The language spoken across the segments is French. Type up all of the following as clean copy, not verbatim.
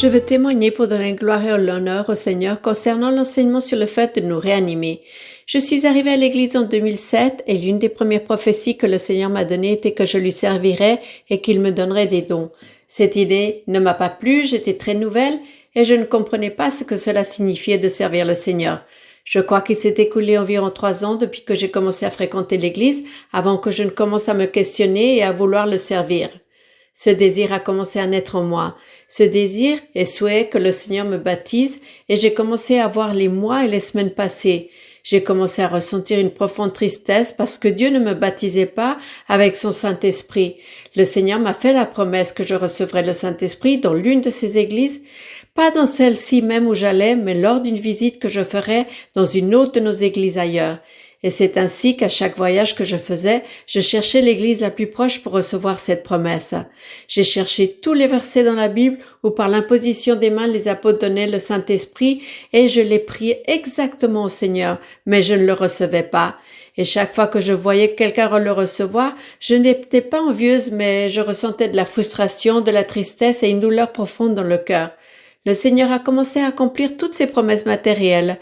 Je veux témoigner pour donner gloire et l'honneur au Seigneur concernant l'enseignement sur le fait de nous réanimer. Je suis arrivée à l'Église en 2007 et l'une des premières prophéties que le Seigneur m'a données était que je lui servirais et qu'il me donnerait des dons. Cette idée ne m'a pas plu, j'étais très nouvelle et je ne comprenais pas ce que cela signifiait de servir le Seigneur. Je crois qu'il s'est écoulé environ 3 ans depuis que j'ai commencé à fréquenter l'Église avant que je ne commence à me questionner et à vouloir le servir. Ce désir a commencé à naître en moi. Ce désir et souhait que le Seigneur me baptise et j'ai commencé à voir les mois et les semaines passer. J'ai commencé à ressentir une profonde tristesse parce que Dieu ne me baptisait pas avec son Saint-Esprit. Le Seigneur m'a fait la promesse que je recevrais le Saint-Esprit dans l'une de ces églises, pas dans celle-ci même où j'allais, mais lors d'une visite que je ferais dans une autre de nos églises ailleurs. Et c'est ainsi qu'à chaque voyage que je faisais, je cherchais l'église la plus proche pour recevoir cette promesse. J'ai cherché tous les versets dans la Bible où par l'imposition des mains les apôtres donnaient le Saint-Esprit et je les priais exactement au Seigneur, mais je ne le recevais pas. Et chaque fois que je voyais quelqu'un le recevoir, je n'étais pas envieuse, mais je ressentais de la frustration, de la tristesse et une douleur profonde dans le cœur. Le Seigneur a commencé à accomplir toutes ses promesses matérielles.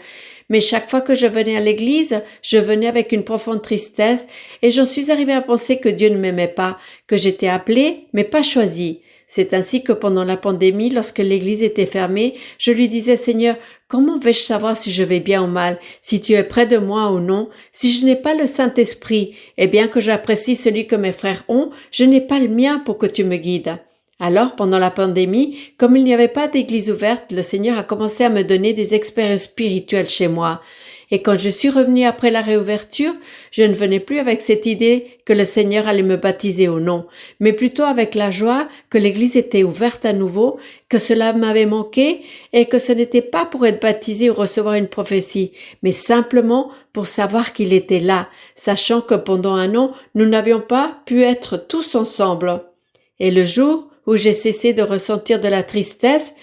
Mais chaque fois que je venais à l'église, je venais avec une profonde tristesse et j'en suis arrivée à penser que Dieu ne m'aimait pas, que j'étais appelée mais pas choisie. C'est ainsi que pendant la pandémie, lorsque l'église était fermée, je lui disais « Seigneur, comment vais-je savoir si je vais bien ou mal, si tu es près de moi ou non, si je n'ai pas le Saint-Esprit, et bien que j'apprécie celui que mes frères ont, je n'ai pas le mien pour que tu me guides. » Alors, pendant la pandémie, comme il n'y avait pas d'église ouverte, le Seigneur a commencé à me donner des expériences spirituelles chez moi. Et quand je suis revenue après la réouverture, je ne venais plus avec cette idée que le Seigneur allait me baptiser ou non, mais plutôt avec la joie que l'église était ouverte à nouveau, que cela m'avait manqué et que ce n'était pas pour être baptisé ou recevoir une prophétie, mais simplement pour savoir qu'il était là, sachant que pendant 1 an, nous n'avions pas pu être tous ensemble. Et le jour où j'ai cessé de ressentir de la tristesse,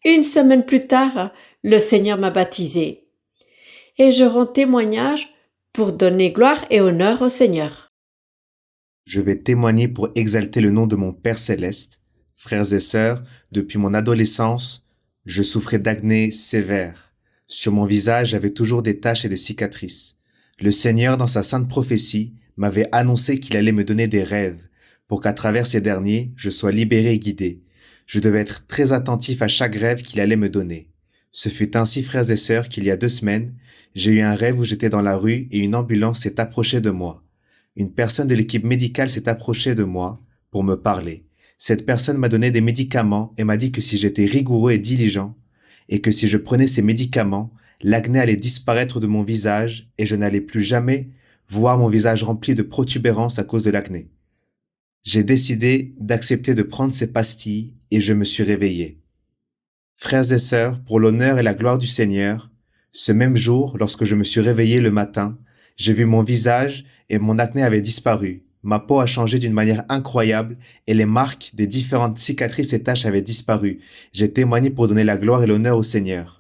1 semaine plus tard, le Seigneur m'a baptisé. Et je rends témoignage pour donner gloire et honneur au Seigneur. Je vais témoigner pour exalter le nom de mon Père céleste. Frères et sœurs, depuis mon adolescence, je souffrais d'acné sévère. Sur mon visage, j'avais toujours des taches et des cicatrices. Le Seigneur, dans sa sainte prophétie, m'avait annoncé qu'il allait me donner des rêves, pour qu'à travers ces derniers, je sois libéré et guidé. Je devais être très attentif à chaque rêve qu'il allait me donner. Ce fut ainsi, frères et sœurs, qu'il y a 2 semaines, j'ai eu un rêve où j'étais dans la rue et une ambulance s'est approchée de moi. Une personne de l'équipe médicale s'est approchée de moi pour me parler. Cette personne m'a donné des médicaments et m'a dit que si j'étais rigoureux et diligent, et que si je prenais ces médicaments, l'acné allait disparaître de mon visage et je n'allais plus jamais voir mon visage rempli de protubérances à cause de l'acné. J'ai décidé d'accepter de prendre ces pastilles et je me suis réveillé. Frères et sœurs, pour l'honneur et la gloire du Seigneur, ce même jour, lorsque je me suis réveillé le matin, j'ai vu mon visage et mon acné avait disparu. Ma peau a changé d'une manière incroyable et les marques des différentes cicatrices et taches avaient disparu. J'ai témoigné pour donner la gloire et l'honneur au Seigneur.